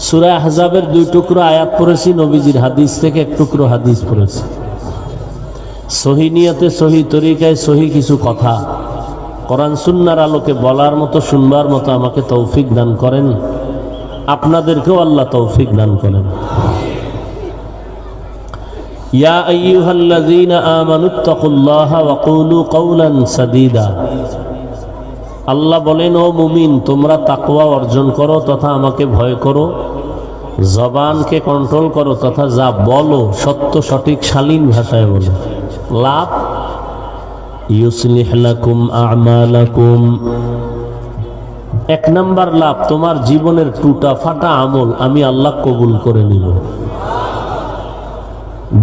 সূরা আহজাবের 2 টুকরো আয়াত পড়েছি, নবীজির হাদিস থেকে 1 টুকরো হাদিস পড়েছি। সহি নিয়তে, সহি তরিকায়, সহি কিছু কথা কোরআন সুন্নাহর আলোকে বলার মতো, শুনবার মতো আমাকে তৌফিক দান করেন, আপনাদেরকেও আল্লাহ তৌফিক দান করেন। ইয়া আইয়ুহাল্লাযীনা আমানুত্তাকুল্লাহা ওয়া কুলু কওলান সাদীদা। আল্লাহ বলেন, ও মুমিন, তোমরা তাকওয়া অর্জন করো তথা আমাকে ভয় করো, জবানকে কন্ট্রোল করো তথা যা বলো সত্য সঠিক শালীন ভাষায় বলো। লাভ, ইউসলিহ লাকুম আ'মালাকুম। 1 নাম্বার লাভ, তোমার জীবনের টুটা ফাটা আমল আমি আল্লাহ কবুল করে নিব।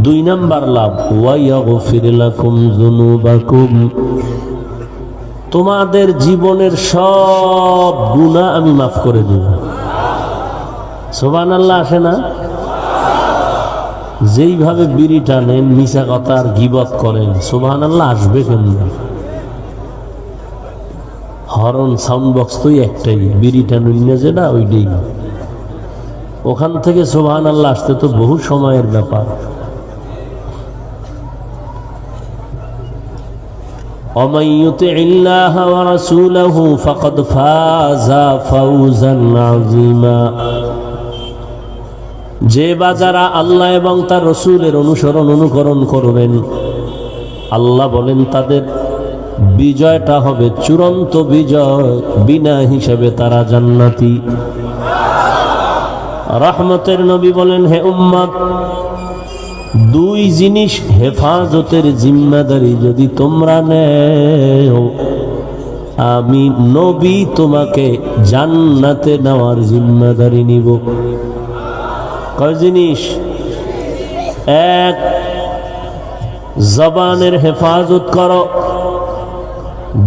2 নাম্বার লাভ, ওয়া ইয়াগফির লাকুম যুনুবাকুম। তোমাদের জীবনের সব গুনাহ আমি মাফ করে দেব। সুবহানাল্লাহ আসে না? যেইভাবে বিড়ি টানেন, মিছা কথা আর গীবত করেন, সুবহানাল্লাহ আসবে কেমন? হরন সাউন্ড বক্স তো একটাই, বিড়ি টানুন না যেটা ওইটাই। ওখান থেকে সুবহানাল্লাহ আসতে তো বহু সময়ের ব্যাপার। ومن يطع الله ورسوله فقد فاز فوزا عظيما। যে বাজারা আল্লাহ এবং তার রাসূলের অনুকরণ করবেন, আল্লাহ বলেন তাদের বিজয়টা হবে চূড়ান্ত বিজয়, বিনা হিসাবে তারা জান্নাতি। রহমতের নবী বলেন, হে উম্মত, 2 জিনিস হেফাজতের জিম্মাদারি যদি তোমরা নেও, আমি নবী তোমাকে জান্নাতে নেওয়ার জিম্মাদারি নিব। কয় জিনিস? 1, জবানের হেফাজত করো।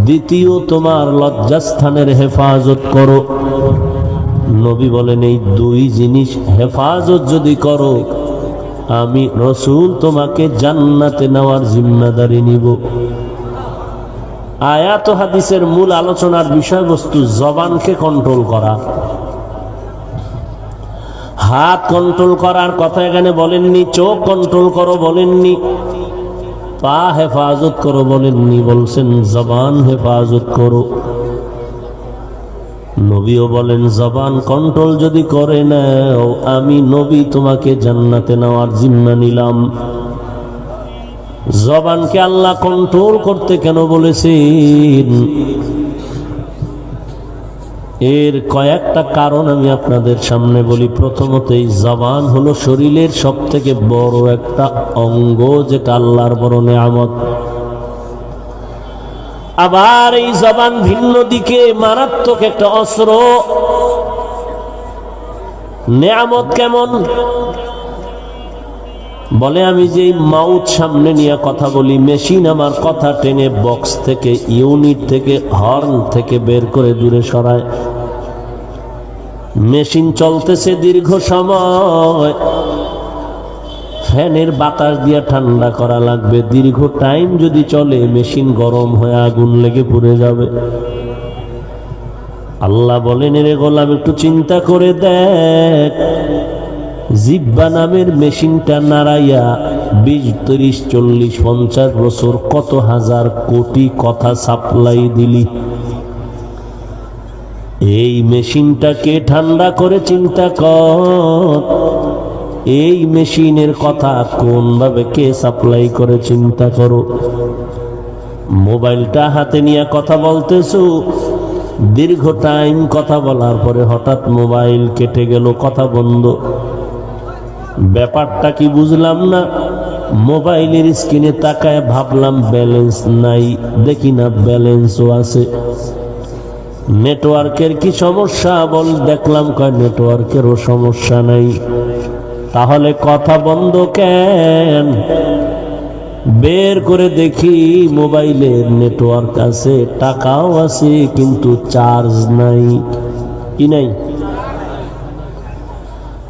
2, তোমার লজ্জাস্থানের হেফাজত করো। নবী বলেন, এই 2 জিনিস হেফাজত যদি করো, আমি রসুল তোমাকে জান্নাতে নেওয়ার জিম্মাদারি নিব। আয়াত ও হাদিসের মূল আলোচনার বিষয়বস্তু জবানকে কন্ট্রোল করা। হাত কন্ট্রোল করার কথা এখানে বলেননি, চোখ কন্ট্রোল করো বলেননি, পা হেফাজত করো বলেননি, বলছেন জবান হেফাজত করো। নবীও বলেন, জবান কন্ট্রোল যদি করে নাও, আমি নবী তোমাকে জান্নাতে নেওয়ার জিম্মা নিলাম। জবানকে আল্লাহ কন্ট্রোল করতে কেন বলেছেন? এর কয়েকটা কারণ আমি আপনাদের সামনে বলি। প্রথমত, এই জবান হলো শরীরের সবথেকে বড় একটা অঙ্গ, যেটা আল্লাহর বড় নেয়ামত। আবার এই জবান ভিন্ন দিকে মারাত্মক একটা অস্ত্র। নেয়ামত কেমন? বলে, আমি যে মাউথ সামনে নিয়ে কথা বলি, মেশিন আমার কথা টেনে বক্স থেকে, ইউনিট থেকে, হর্ন থেকে বের করে দূরে সরায়। মেশিন চলতেছে দীর্ঘ সময়, ফ্যানের বাতাস দিয়ে ঠান্ডা করা লাগবে। দীর্ঘ টাইম যদি চলে, মেশিন গরম হয়ে আগুন লেগে পুড়ে যাবে। আল্লাহ বলেন, রে গোলাম, একটু চিন্তা করে দেখ, জিহ্বা নামের মেশিনটা নাড়াইয়া 20, 30, 40, 50 বছর কত হাজার কোটি কথা সাপ্লাই দিলি। এই মেশিনটাকে ঠান্ডা করে চিন্তা কর, এই মেশিনের কথা কোন ভাবে কে সাপ্লাই করে চিন্তা করো। মোবাইলটা হাতে নিয়ে কথা বলতেছো, দীর্ঘ টাইম কথা বলার পরে হঠাৎ মোবাইল কেটে গেল, কথা বন্ধ। ব্যাপারটা কি বুঝলাম না। মোবাইলের স্ক্রিনে তাকায় ভাবলাম ব্যালেন্স নাই, দেখি না ব্যালেন্সও আছে। নেটওয়ার্কের কি সমস্যা? বল, দেখলাম কয় নেটওয়ার্কেরও সমস্যা নাই। তাহলে কথা বন্ধ কেন? বের করে দেখি মোবাইলের নেটওয়ার্ক আছে, টাকাও আছে, কিন্তু চার্জ নাই। কি নাই?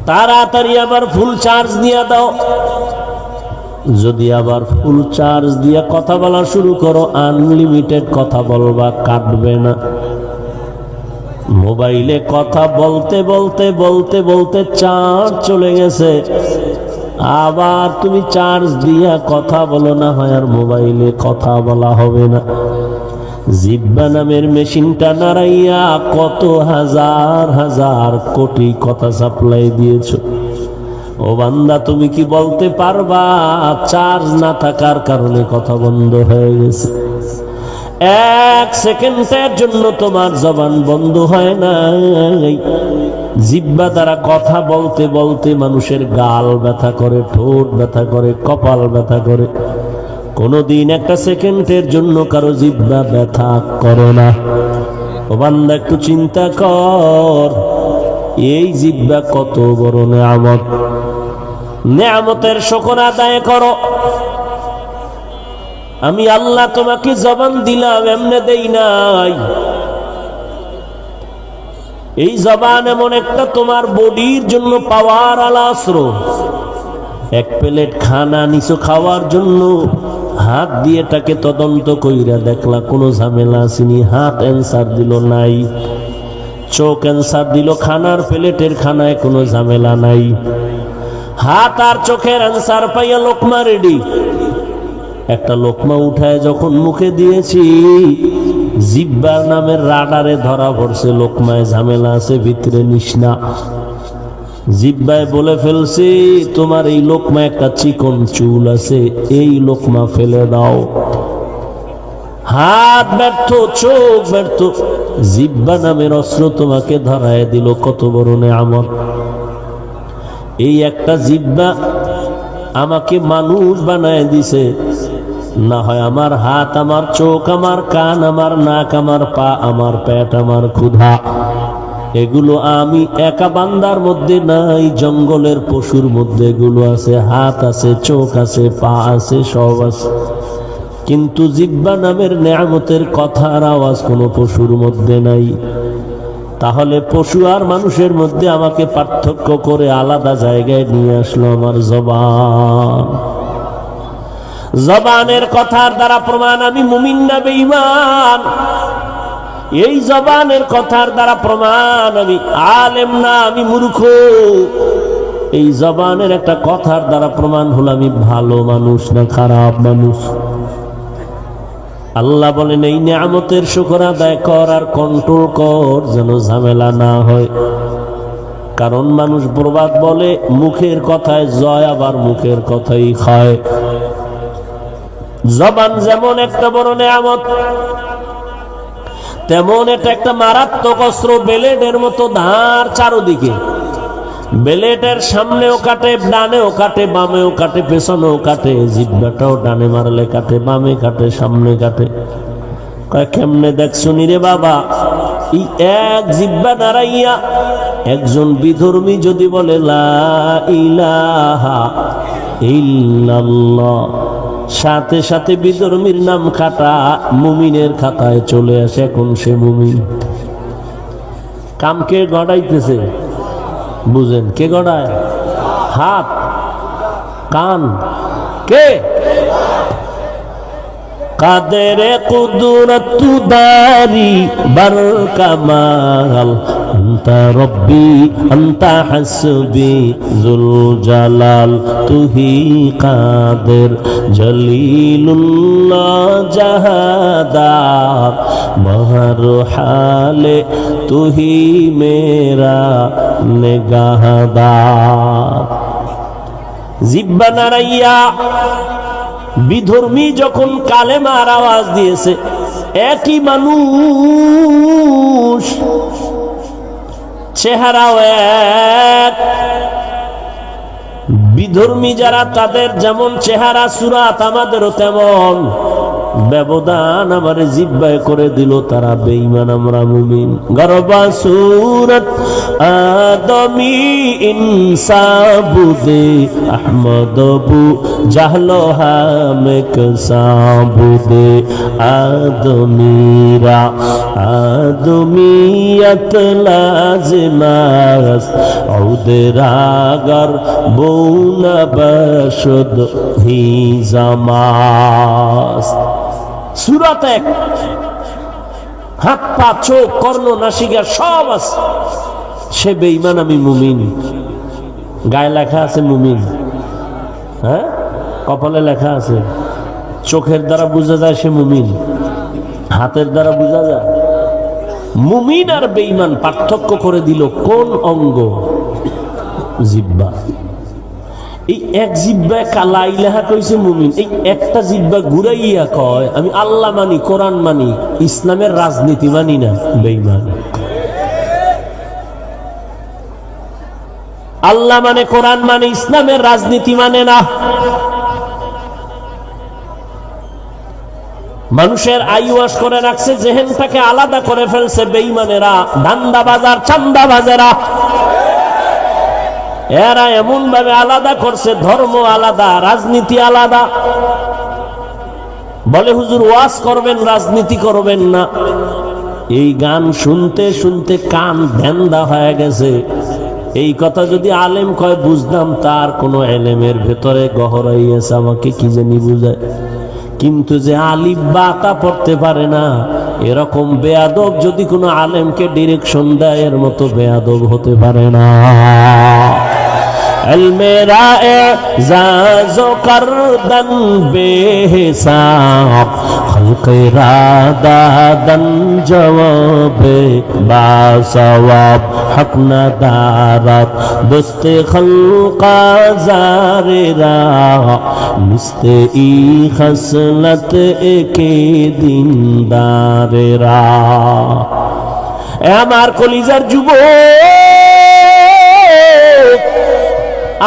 তাড়াতাড়ি আবার ফুল চার্জ দিয়া দাও। যদি আবার ফুল চার্জ দিয়া কথা বলা শুরু করো, আনলিমিটেড কথা বলবা, কাটবে না। মোবাইলে কথা বলতে বলতে বলতে বলতে চার্জ চলে গেছে, আবার তুমি চার্জ দিয়া কথা বলো, না হয় আর মোবাইলে কথা বলা হবে না। জিহ্বা নামের মেশিনটা নাড়াইয়া কত হাজার হাজার কোটি কথা সাপ্লাই দিয়েছো। ও বান্দা, তুমি কি বলতে পারবা চার্জ না থাকার কারণে কথা বন্ধ হয়ে গেছে? এক সেকেন্ডের জন্য তোমার জবান বন্ধ হয় নাই। জিহ্বা দ্বারা কথা বলতে বলতে মানুষের গাল ব্যথা করে, ঠোঁট ব্যথা করে, কপাল ব্যথা করে। কোনদিন একটা সেকেন্ডের জন্য কারো জিহ্বা ব্যথা করে না। ও বান্দা, একটু চিন্তা কর, এই জিহ্বা কত বড় নেয়ামত। নেয়ামতের শুকর আদায় করো। আমি আল্লাহ তোমাকে জবান দিলাম, এমনে দেই নাই। এই জবান এমন একটা তোমার বডির জন্য পাওয়ার আলা অস্ত্র। এক প্লেট খানা নিছো খাওয়ার জন্য, হাত দিয়ে তাকে তদন্ত কইরা দেখলা কোনো ঝামেলা আসেনি, হাত অ্যান্সার দিল নাই। চোখ অ্যান্সার দিল খানার প্লেটের খানায় কোনো ঝামেলা নাই। হাত আর চোখের অ্যান্সার পাইয়া লোকমা রেডি। একটা লোকমা উঠায় যখন মুখে দিয়েছি, জিহ্বার নামের রাডারে ধরা পড়ছে লোকমায় ঝামেলা আছে, ভিতরে নিস না। জিহ্বায় বলে ফেলছি, তোমার এই লোকমা একটা চিকন চুল আছে, এই লোকমা ফেলে দাও। হাত ব্যর্থ, চোখ ব্যর্থ, জিহ্বা নামের অস্ত্র তোমাকে ধরায় দিল। কত বড় নেয়ামত! এই একটা জিহ্বা আমাকে মানুষ বানায় দিছে। না হয় আমার হাত, আমার চোখ, আমার কান, আমার নাক, আমার পা, আমার পেট, আমার ক্ষুধা, এগুলো আমি একা বান্দার মধ্যে নাই, জঙ্গলের পশুর মধ্যে এগুলো আছে। হাত আছে, চোখ আছে, পা আছে, সব আছে। কিন্তু জিহ্বা নামের নেয়ামতের কথার আওয়াজ কোনো পশুর মধ্যে নাই। তাহলে পশু আর মানুষের মধ্যে আমাকে পার্থক্য করে আলাদা জায়গায় নিয়ে আসলো আমার জবান। জবানের কথার দ্বারা প্রমাণ আমি মুমিন না বেঈমান। এই জবানের কথার দ্বারা প্রমাণ আমি আলেম না, আমি মূর্খ। এই জবানের একটা কথার দ্বারা প্রমাণ হলো আমি ভালো মানুষ না খারাপ মানুষ। আল্লাহ বলেন, এই নিয়ামতের শুকর আদায় কর আর কন্ট্রোল কর, যেন ঝামেলা না হয়। কারণ মানুষ প্রবাদ বলে, মুখের কথায় জয়, আবার মুখের কথাই খায়। জবান যেমন একটা বড় নিয়ামত, তেমন এটা একটা মারাত্মক অস্ত্র। ব্লেডের মতো ধার চারদিকে। ব্লেডের সামনেও কাটে, ডানেও কাটে, বামেও কাটে, পেছনেও কাটে। জিহ্বাটাও ডানে মারলে কাটে, বামে কাটে, সামনে কাটে। কয় কেমনে দেখছো নি রে বাবা? এই এক জিহ্বা দাঁড়াইয়া একজন বিধর্মী যদি বলে লা ইলাহা ইল্লাল্লাহ, সাথে সাথে বিধর্মীর নাম কাটা মুমিনের খাতায় চলে আসে। এখন সে মুমিন। কাম কে গড়াইতেছে? বুঝেন কে গড়ায়? হাত, কান, কে? কাদের কুদরত দারি বার কামাল, আনতা রব্বি আনতা হাসবি জুল জালাল, তুহি কাদের জলিলুল্লাহ জাহাদার, মহর হালে তুহি মেরা নেগাহদার। জিহ্বা নাড়াইয়া বিধর্মী যখন কালেমার আওয়াজ দিয়েছে, একই মানুষ, চেহারাও এক। বিধর্মী যারা, তাদের যেমন চেহারা সুরাত, আমাদেরও তেমন। ব্যবধান আমার জিহ্বায় করে দিল তারা বেঈমান, আমরা মুমিন। গরবা সুরত আদমি ইনসাবুদে আহমদবু জাহলো হামেক সাবুদে, আদমিরা আদমিয়ত লাজিমাস, ঔদরাগর বৌনা বশদ হি জামাস। সূরা এক। হাত পা চোখ কর্ণ নাসিকা সব আছে, সে বেঈমান আমি মুমিন। গায়ে লেখা আছে মুমিন, হ্যাঁ কপালে লেখা আছে, চোখের দ্বারা বোঝা যায় সে মুমিন, হাতের দ্বারা বোঝা যায়। মুমিন আর বেঈমান পার্থক্য করে দিল কোন অঙ্গ? জিহ্বা। এই এক জিহ্বায় লা ইলাহা কইছে মুমিন, এই একটা জিহ্বা ঘুরাইয়া কয় আমি আল্লাহ মানি, কোরআন মানি, ইসলামের রাজনীতি মানি না, বেঈমান। আল্লাহ মানে, কোরআন মানে, ইসলামের রাজনীতি মানে না। মানুষের আইওয়াস করে রাখছে, জেহেনটাকে আলাদা করে ফেলছে বেঈমানেরা, ধান্দাবাজার, চান্দাবাজেরা। এরা এমন ভাবে আলাদা করছে, ধর্ম আলাদা, রাজনীতি আলাদা। বলে হুজুর ওয়াজ করবেন, রাজনীতি করবেন না। এই গান শুনতে শুনতে কান ধ্যান্দা হয়ে গেছে। এই কথা যদি আলেম কয় বুঝতাম, তার কোনো এলেমের ভেতরে গহরাই আছে, আমাকে কি জানি বুঝায়। কিন্তু যে আলিফ বা তা পড়তে পারে না, এরকম বেয়াদব যদি কোনো আলেমকে ডিরেকশন দেয়, এর মতো বেয়াদব হতে পারে না। মেরা এজাজো করদন বেহিসাব, খলকে রাদাদন জওয়াবে বাসওয়াব, হক নাদারাত দোস্তে খলকা জারেরা, মিস্তে ই খসলত একে দিনদারেরা। আমার কলিজার যুবক,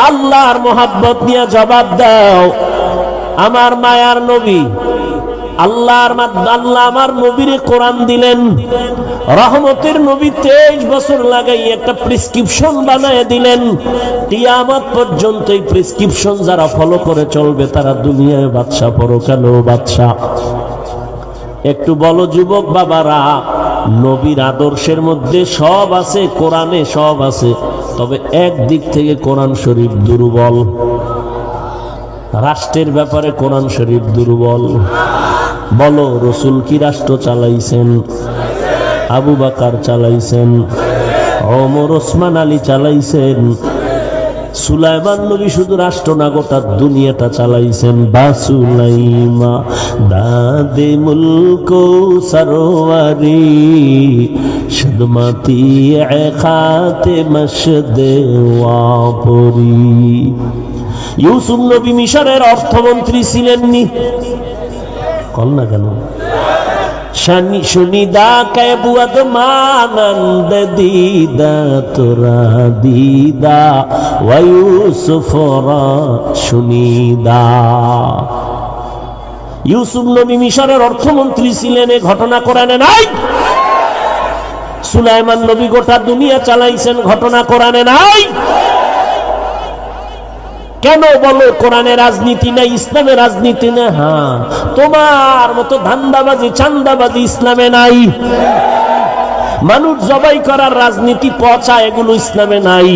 আল্লাহর মোহাব্বত নিয়ে জবাব দাও। আমার মায়ার নবী, আল্লাহ আমার নবীরে কোরআন দিলেন, রহমতের নবী 23 বছর লাগাই একটা প্রেসক্রিপশন বানায় দিলেন। কিয়ামত পর্যন্ত এই প্রেসক্রিপশন যারা ফলো করে চলবে, তারা দুনিয়ায় বাদশা, পরকালেও বাদশা। একটু বলো যুবক বাবারা, নবীর আদর্শের মধ্যে সব আছে, কোরআনে সব আছে, তবে এক দিক থেকে কোরআন শরীফ দুর্বল। রাষ্ট্রের ব্যাপারে কোরআন শরীফ দুর্বল। বলো রসুল কি রাষ্ট্র চালাইছেন? আবু বকর চালাইছেন, ওমর ওসমান আলী চালাইছেন, সুলাইমান নবী শুধু রাষ্ট্র না, গোটা দুনিয়াটা চালাইছেন। বাসুলাইমা দাদে মুলকো সরওয়ারি, সদমাতি খাতে মশদে ওয়াপরি। ইউসুফ নবী মিশরের অর্থমন্ত্রী ছিলেননি? কল না কেন? শুনিদা কে বুয়াদ মানন্দ দিদা তোরা দিদা ওয়ায়ুসুফরা শুনিদা। ইউসুফ নবী মিশরের অর্থমন্ত্রী ছিলেন, এ ঘটনা কোরআনে নাই। সুলাইমান নবী গোটা দুনিয়া চালাইছেন, ঘটনা কোরআনে নাই। কেন বলো কোরআনে রাজনীতি নাই, ইসলামে রাজনীতি না? হ্যাঁ, তোমার মতো ধান্দাবাজি, চান্দাবাজি ইসলামে নাই। মানুষ জবাই করার রাজনীতি, পচা, এগুলো ইসলামে নাই।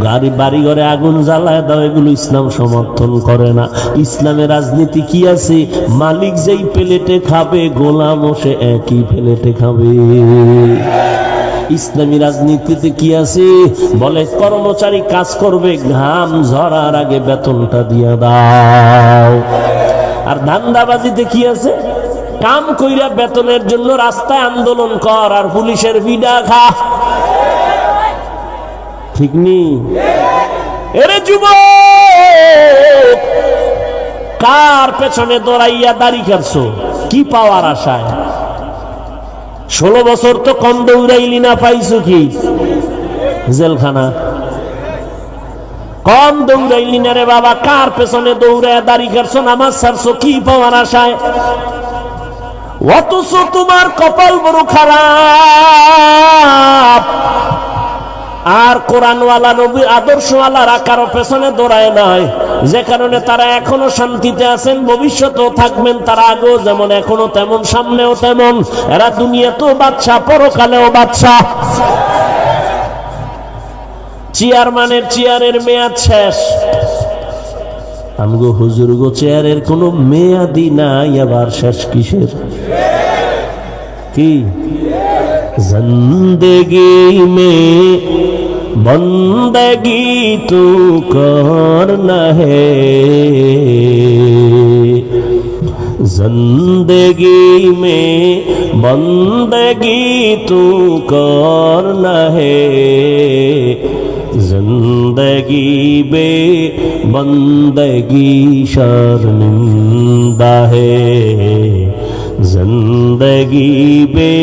গাড়ি বাড়ি ঘরে আগুন জ্বালায় দাও, এগুলো ইসলাম সমর্থন করে না। ইসলামে রাজনীতি কি আছে? মালিক যেই প্লেটে খাবে, গোলামও সে একই প্লেটে খাবে। ইসলামী রাজনীতিতে কি আছে? বলে কর্মচারী কাজ করবে, ঘাম ঝরার আগে বেতনটা দিয়ে দাও। আর ধান্দাবাজিতে কি আছে? কাম কইরা বেতনের জন্য রাস্তায় আন্দোলন কর, আর পুলিশের বিডা খা। ঠিক নেই? এরে যুবক, কার পেছনে দৌড়াইয়া দাড়ি কাটছো? কি পাওয়ার আশায়? 16 বছর তো কম দৌড়াইলি না, পাইছো কি? জেলখানা। কম দৌড়াইলি না রে বাবা, কার পেছনে দৌড়ায় দাড়ি কাটছো, নামাজ ছাড়ছো, কি পাওয়ার আশায়? অথচ তোমার কপাল বড় খারাপ। আর কোরআনওয়ালা, নবী আদর্শওয়ালারা কারো পেছনে দৌড়ায় নয়, যে কারণে তারা এখনো শান্তিতে আছেন, ভবিষ্যতেও থাকবেন। তারা আগেও যেমন, এখনো তেমন, সামনেও তেমন। এরা দুনিয়াতেও বাদশা, পরকালেও বাদশা। চেয়ারম্যানের চেয়ারের মেয়াদ শেষ। আমগো হুজুর গো চেয়ারের কোনো মেয়াদি নাই, আবার শেষ কিসের? কি जिंदगी में बंदगी तू करना है, जिंदगी में बंदगी तू करना है, जिंदगी बे बंदगी शर्मिंदा है, जिंदगी बे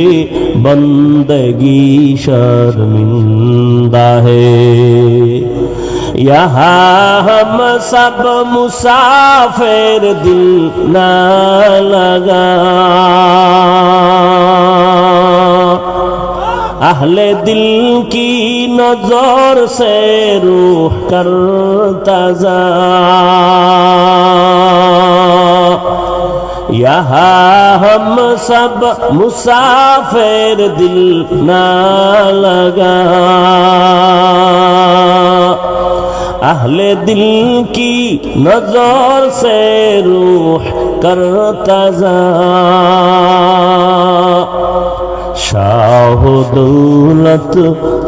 बंदगी शर्मिंदा है। यहाँ हम सब मुसाफिर दिल ना लगा, अहले दिल की नजर से रूह करता जा, यहाँ हम सब मुसाफिर दिल ना लगा, अहले दिल की नजर से रूह करता जा। शाह दौलत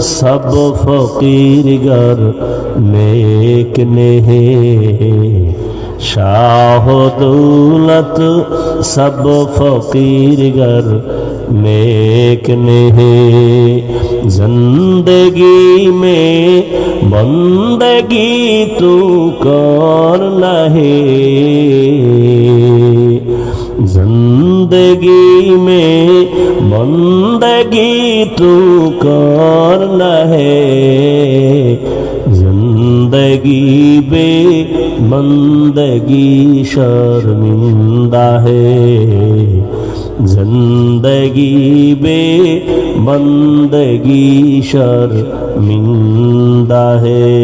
सब फकीर गर नेक नहीं, शाह दौलत सब फकीर गर नेक नहीं, जिंदगी में बंदगी तू करना है, जिंदगी में बंदगी तू करना है, जिंदगी बे बंदगी शर्मिंदा है, जिंदगी बे बंदगी शर्मिंदा है,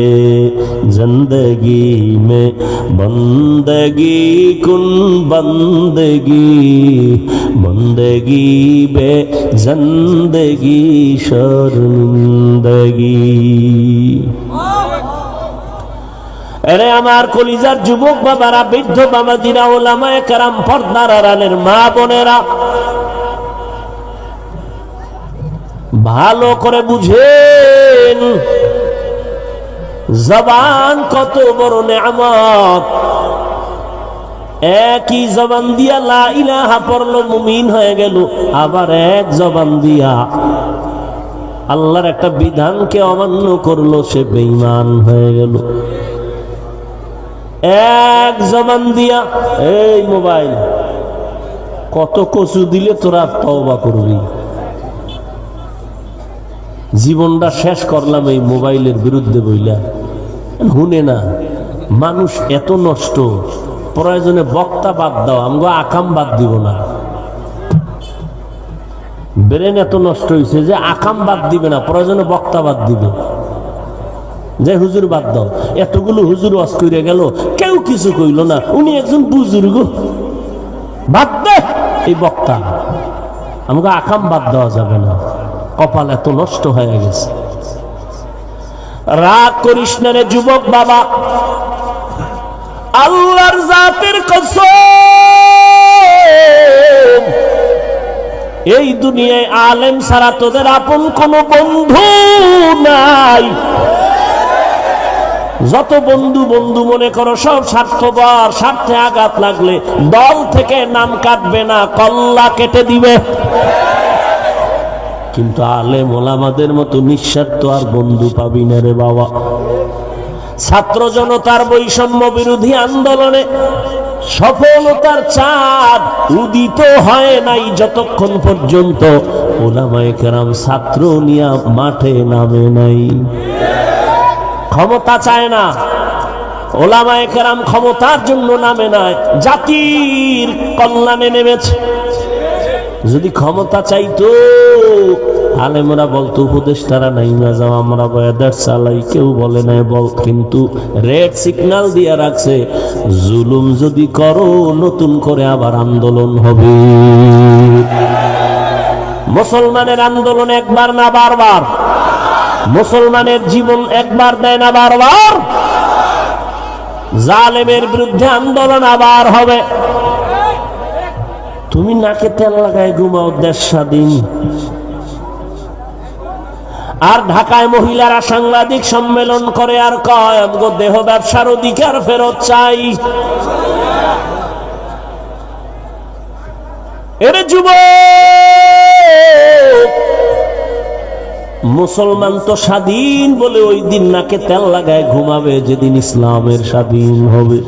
जिंदगी में बंदगी कुन बंदगी, बंदगी बे जिंदगी शर्मिंदगी। এরে আমার কলিজার যুবক বাবারা, বৃদ্ধ বাবাজিরা, ওলামায়ে কেরাম, পর্দার আড়ালের মা বোনেরা, ভালো করে বুঝেন জবান কত বড় নেয়ামত। একই জবান দিয়া লা ইলাহা পড়ল, মুমিন হয়ে গেল, আবার এক জবান দিয়া আল্লাহর একটা বিধানকে অমান্য করলো, সে বেঈমান হয়ে গেল। এক জবান দিয়া এই মোবাইল কত কচু দিলে তোরা তওবা করবি। জীবনটা শেষ করলাম এই মোবাইলের বিরুদ্ধে বইলা, শুনে না মানুষ এত নষ্ট, প্রয়োজনে বক্তা বাদ দাও, আমগো আকাম বাদ দিব না। ব্রেন এত নষ্ট হয়েছে যে আকাম বাদ দিবে না, প্রয়োজনে বক্তা বাদ দিবে, যে হুজুর বাদ দাও। এতগুলো হুজুর ওয়াজ কইরা গেল, কেউ কিছু কইল না, উনি একজন বুজুর্গ, বাদ দে এই বক্তা, আমাকে আকাম বাদ দেওয়া যাবে না। কপাল এত নষ্ট হয়ে গেছে। রাগ করিস না রে যুবক বাবা, আল্লাহর জাতের কসম, এই দুনিয়ায় আলেম ছাড়া তোদের আপন কোনো বন্ধু নাই। যত বন্ধু বন্ধু মনে করো সব স্বার্থপর, স্বার্থে আঘাত লাগলে দল থেকে নাম কাটবে না, কল্লা কেটে দিবে। কিন্তু আলেম ওলামাদের মতো নিঃস্বার্থ আর বন্ধু পাবি না রে বাবা। ছাত্র জনতার বৈষম্য বিরোধী আন্দোলনে সফলতার চাঁদ উদিত হয় নাই যতক্ষণ পর্যন্ত ওলামায়ে কেরাম ছাত্র নিয়ে মাঠে নামে নাই। ক্ষমতা চায় না, ওলামায়ে কেরাম ক্ষমতার জন্য নামে নাই, জাতির কল্যাণে নেমেছে। যদি ক্ষমতা চাইতো আলেমরা বলতো উপদেষ্টারা নাই না যাও, আমরা বয়াদার চালাই, কেউ বলে নাই বল, কিন্তু রেড সিগন্যাল দিয়ে রাখছে, জুলুম যদি করো নতুন করে আবার আন্দোলন হবে। মুসলমানের আন্দোলন একবার না বারবার, মুসলমানের জীবন একবার দেয় না বারবার। জালেমের বিরুদ্ধে আন্দোলন আবার হবে। তুমি নাকে তেল লাগায় ঘুমাও দেশ স্বাধীন। আর ঢাকায় মহিলারা সাংবাদিক সম্মেলন করে আর কয় আমগো দেহ ব্যবসার অধিকার ফেরত চাই। এরে যুবক, মুসলমান তো স্বাধীন বলে ওই দিন নাকে তেল লাগায় ঘুমাবে যেদিন ইসলামের স্বাধীন হবে।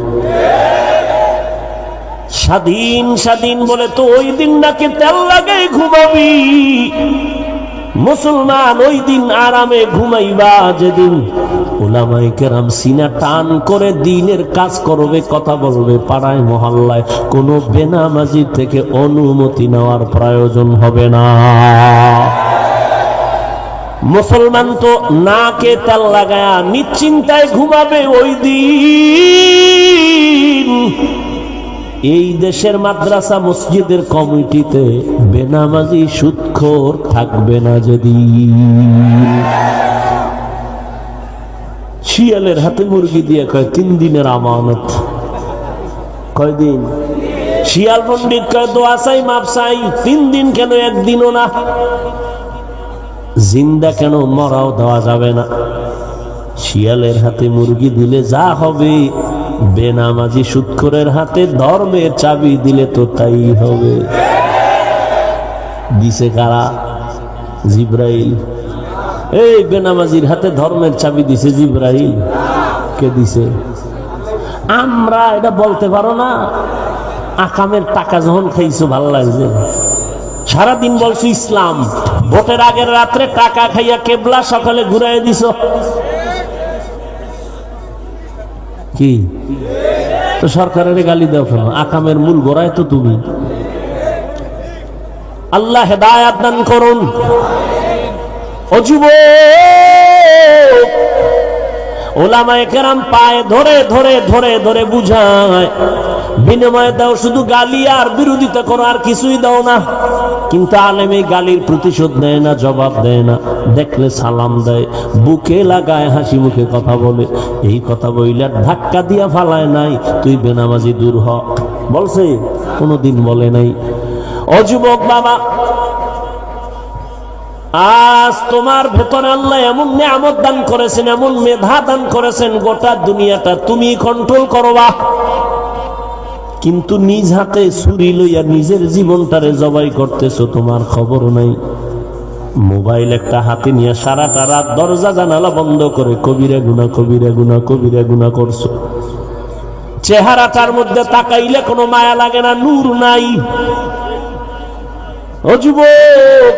স্বাধীন স্বাধীন বলে তো ওই দিন নাকে তেল লাগায় ঘুমাবি। মুসলমান ওই দিন আরামে ঘুমাইবা যেদিন উলামায়ে কেরাম সিনা টান করে দ্বীনের কাজ করবে, কথা বলবে, পাড়ায় মহল্লায় কোনো বেনামাজি থেকে অনুমতি নেওয়ার প্রয়োজন হবে না। মুসলমান তো নাকে তেল লাগায়া নিশ্চিন্তায় ঘুমাবে ওই দিন। এই দেশের মাদ্রাসা মসজিদের কমিটিতে বেনামাজি সুদখোর থাকবে না যেদিন। শিয়ালের হাতে মুরগি দিয়ে কয় 3 দিনের আমানত। কয়দিন? শিয়াল পণ্ডিত কয় দোয়া চাই মাপ চাই, 3 দিন কেন 1 দিনও না? জিন্দা কেন, মরাও দেওয়া যাবে না। শিয়ালের হাতে মুরগি দিলে যা হবে, বেনামাজি সুদখোরের হাতে ধর্মের চাবি দিলে তো তাই হবে। দিছে কারা? জিব্রাইল। এই বেনামাজির হাতে ধর্মের চাবি দিছে জিব্রাইল। কে দিছে? আমরা এটা বলতে পারো না? আকামের টাকা যখন খাইছো ভালো লাগছে, সারাদিন বলছো ইসলাম, ভোটের আগের রাত্রে টাকা খাইয়া কেবলা সকালে ঘুরাই দিছ। কি তো সরকারের গালি দাও কেন? আকামের মূল গোড়ায় তো তুমি। আল্লাহ হেদায়াত দান করুন। ও যুবক, উলামায়ে কেরাম পায়ে ধরে ধরে ধরে ধরে বুঝায়, বিনিময়ে দাও শুধু গালি আর বিরোধিতা করো, আর কিছুই দাও না। কিন্তু আলেম এই গালির প্রতিশোধ নেয় না, জবাব দেয় না, দেখলে সালাম দেয়, বুকে লাগায়, হাসি মুখে কথা বলে। এই কথা বইলে ধাক্কা দিয়া ফালায় নাই তুই বেনামাজি দূর হ, বলছে? কোনদিন বলে নাই। ও যুবক বাবা, আজ তোমার ভেতরে আল্লাহ এমন নিয়ামত দান করেছেন, এমন মেধা দান করেছেন, গোটা দুনিয়াটা তুমি কন্ট্রোল করবা। কিন্তু নিজ হাতে ছুরি লইয়া নিজের জীবনটারে জবাই করতেছো, তোমার খবর নাই। মোবাইল একটা হাতে নিয়ে সারাটা রাত দরজা জানালা বন্ধ করে কবিরা গুনাহ, কবিরা গুনাহ, কবিরা গুনাহ করছো। চেহারাটার মধ্যে তাকাইলে কোনো মায়া লাগে না, নূর নাই। ও যুবক,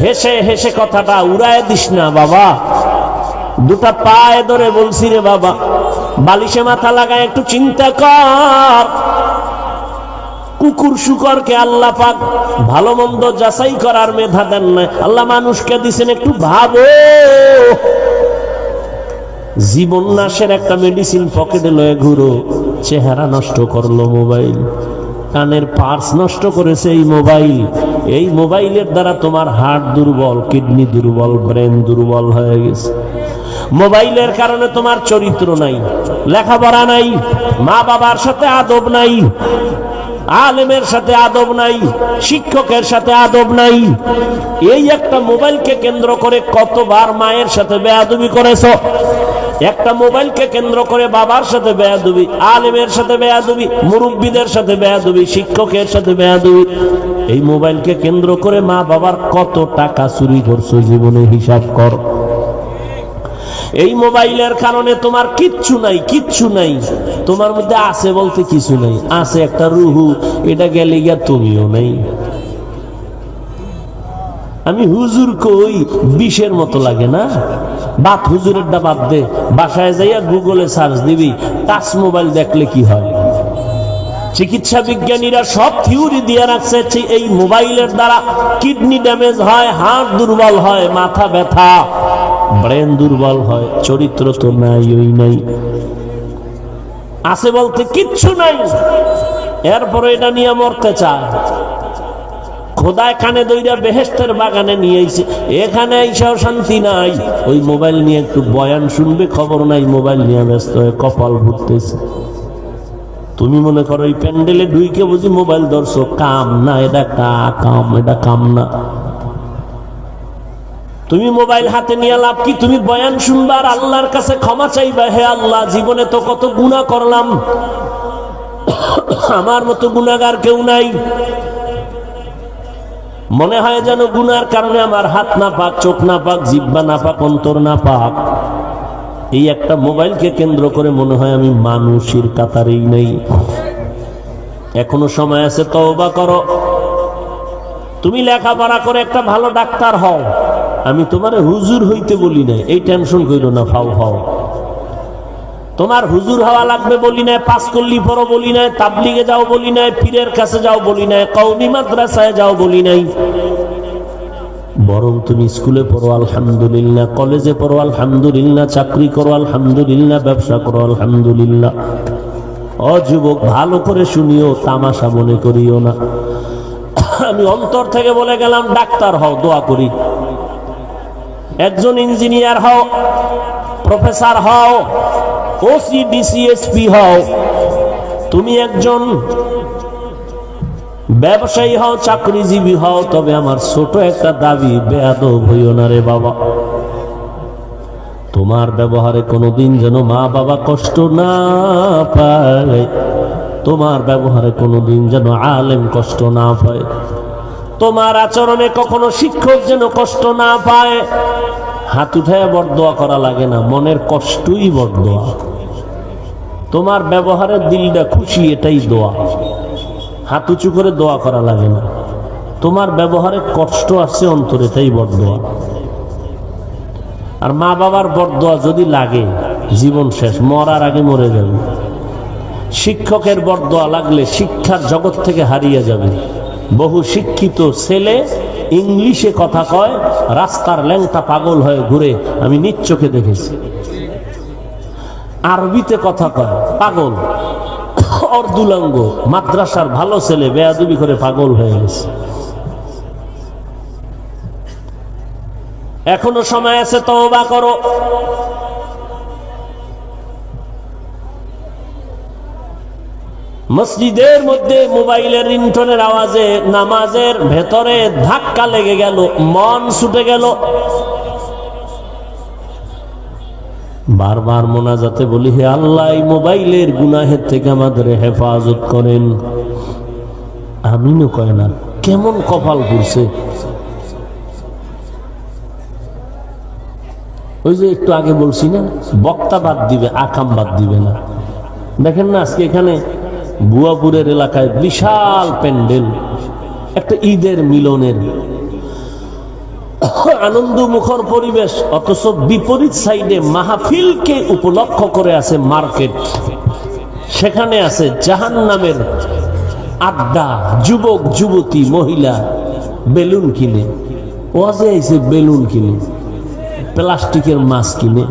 হেসে হেসে কথাটা উড়ায় দিস না বাবা। দুটা পায়ে ধরে বলছি রে বাবা, বালিশে মাথা লাগায় একটু চিন্তা কর। কুকুর শুকরকে আল্লাহ পাক ভালো মন্দ যাচাই করার মেধা দেন না, আল্লাহ মানুষকে দিছেন, একটু ভাবো। জীবন নাশের একটা মেডিসিন পকেটে লয়ে ঘুরো, চেহারা নষ্ট করলো মোবাইল, কানের পার্স নষ্ট করেছে এই মোবাইল। এই মোবাইলের দ্বারা তোমার হার্ট দুর্বল, কিডনি দুর্বল, ব্রেন দুর্বল হয়ে গেছে। মোবাইলের কারণে তোমার চরিত্র নাই, লেখাপড়া নাই, মা বাবার সাথে আদব নাই, আলেমের সাথে আদব নাই, শিক্ষকের সাথে আদব নাই। এই একটা মোবাইলকে কেন্দ্র করে কতবার মায়ের সাথে বেয়াদবি করেছো। একটা মোবাইলকে কেন্দ্র করে বাবার সাথে বেয়াদবি, আলেমের সাথে বেয়াদবি, মুরব্বীদের সাথে বেয়াদবি, শিক্ষকের সাথে বেয়াদবি। এই মোবাইলকে কেন্দ্র করে মা বাবার কত টাকা চুরি করছো জীবনে, হিসাব কর। এই মোবাইলের কারণে তোমার কিচ্ছু নাই, কিচ্ছু নাই। তোমার মধ্যে আছে বলতে কিছু নাই, আছে একটা রুহু, এটা গেলে গিয়া তুমিও নাই। আমি হুজুর কই, বিষের মতো লাগে না? বাদ হুজুরের ডা বাদ দে, বাসায় যাইয়া গুগলে সার্চ দিবি টাচ মোবাইল দেখলে কি হয়। চিকিৎসা বিজ্ঞানীরা সব থিওরি দিয়ে রাখছে, এই মোবাইলের দ্বারা কিডনি ড্যামেজ হয়, হার্ট দুর্বল হয়, মাথা ব্যথা, ব্রেন দুর্বল হয়। চরিত্র তো নাই, ওই নাই, আছে বলতে কিচ্ছু নাই। এরপরে এটা নিয়ে মরতে চায়। খোদায় কানে দইরা বেহেশতের বাগানে নিয়ে আইছে, এখানে আইসাও শান্তি নাই। ওই মোবাইল নিয়ে একটু বয়ান শুনবে, খবর নাই, মোবাইল নিয়ে ব্যস্ত হয়ে কপাল ভুটতেছে। তুমি মনে করো এই প্যান্ডেলে ঢুইকে বুঝি মোবাইল ধরছো, কাম না এটা, কাম এটা কাম না। তুমি মোবাইল হাতে নিয়ে লাভ কি? তুমি বয়ান শুনবা আর আল্লাহর কাছে ক্ষমা চাইবা, হে আল্লাহ জীবনে তো কত গুনাহ করলাম, আমার মতো গুনাহগার কেউ নাই। মনে হয় যেন গুনার কারণে আমার হাত না পাক, চোখ না পাক, জিহ্বা না পাক, অন্তর না পাক। এই একটা মোবাইলকে কেন্দ্র করে মনে হয় আমি মানুষের কাতারেই নেই। এখনো সময় আছে, তওবা করো। তুমি লেখাপড়া করে একটা ভালো ডাক্তার হও, আমি তোমারে হুজুর হইতে বলি না, এই টেনশন কইরো না, ফাও ফাও। তোমার হুজুর হওয়া লাগবে বলি নাই, পাস করলি পড়ো বলি নাই, তাবলিগে যাও বলি নাই, পীরের কাছে যাও বলি নাই, কওমি মাদ্রাসায় যাও বলি নাই। বরং তুমি স্কুলে পড়ো আলহামদুলিল্লাহ, কলেজে পড়ো আলহামদুলিল্লাহ, চাকরি করো আলহামদুলিল্লাহ, ব্যবসা করো আলহামদুলিল্লাহ। ও যুবক, ভালো করে শুনিও, তামাশা মনে করিও না। আমি অন্তর থেকে বলে গেলাম, ডাক্তার হও, দোয়া করি। একজন ইঞ্জিনিয়ার হও, প্রফেসর হও, ওসি ডিসিএসপি হও, তুমি একজন ব্যবসায়ী হও, চাকরিজীবী হও, তবে আমার ছোট একটা দাবি, বেয়াদব হইও না রে বাবা। তোমার ব্যবহারে কোনোদিন যেন মা বাবা কষ্ট না পায়, তোমার ব্যবহারে কোনোদিন যেন আলেম কষ্ট না পায়, তোমার আচরণে কখনো শিক্ষক যেন কষ্ট না পায়। হাত উঠায় বরদোয়া করা লাগে না, মনের কষ্টই বরদোয়া। তোমার ব্যবহারের দিলটা খুশি, এটাই দোয়া। হাত উঁচু করে দোয়া করা লাগে না, তোমার ব্যবহারে কষ্ট আসছে অন্তরে, এটাই বরদোয়া। আর মা বাবার বরদোয়া যদি লাগে, জীবন শেষ, মরার আগে মরে যাবে। শিক্ষকের বরদোয়া লাগলে শিক্ষার জগৎ থেকে হারিয়ে যাবে। বহু শিক্ষিত ছেলে ইংলিশে কথা কয়, রাস্তার ল্যাংটা পাগল হয়ে ঘুরে, আমি নিজ চোখে দেখেছি। আরবিতে কথা কয়, পাগল, অর্ধুলাঙ্গ, মাদ্রাসার ভালো ছেলে বেয়াদবি করে পাগল হয়ে গেছে। এখনো সময় আছে, তওবা করো। মসজিদের মধ্যে মোবাইলের রিংটোনের আওয়াজে নামাজের ভেতরে ধাক্কা লেগে গেল, মন ছুটে গেল। বারবার মোনাজাতে বলি, হে আল্লাহ এই মোবাইলের গুনাহের থেকে আমাদের হেফাজত করেন। আমিনও কয় না, কেমন কপাল পুড়ছে। ওই যে একটু আগে বলছি না, বক্তা বাদ দিবে, আকাম বাদ দিবে না। দেখেন না আজকে এখানে বুয়াপুরের এলাকায় বিশাল প্যান্ডেল, একটা ঈদের মিলনের আনন্দ মুখর পরিবেশ, অথচ বিপরীত সাইডে মাহফিলকে উপলক্ষ করে আছে মার্কেট। সেখানে আছে জাহান্নামের আড্ডা, যুবক যুবতী মহিলা বেলুন কিনে, ওয়াজে আইছে বেলুন কিনে, প্লাস্টিকের মাছ কিনে,